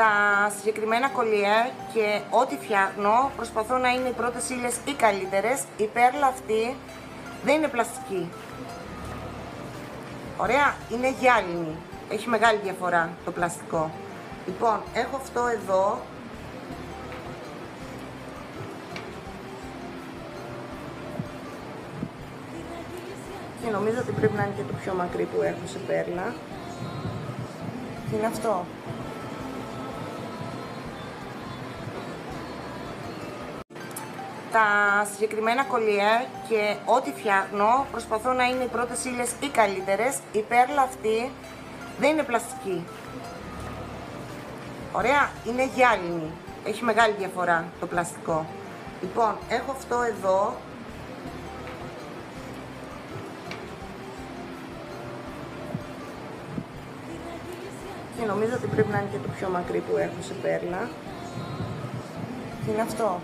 Τα συγκεκριμένα κολλιέ και ό,τι φτιάχνω προσπαθώ να είναι οι πρώτες ύλες οι καλύτερες. Η πέρλα αυτή δεν είναι πλαστική. Ωραία, είναι γυάλινη. Έχει μεγάλη διαφορά το πλαστικό. Λοιπόν, έχω αυτό εδώ. Και νομίζω ότι πρέπει να είναι και το πιο μακρύ που έχω σε πέρλα. Και είναι αυτό. Τα συγκεκριμένα κολλιέ και ό,τι φτιάχνω προσπαθώ να είναι οι πρώτες ύλες οι καλύτερες. Η πέρλα αυτή δεν είναι πλαστική. Ωραία, είναι γυάλινη. Έχει μεγάλη διαφορά το πλαστικό. Λοιπόν, έχω αυτό εδώ. Και νομίζω ότι πρέπει να είναι και το πιο μακρύ που έχω σε πέρλα. Και είναι αυτό.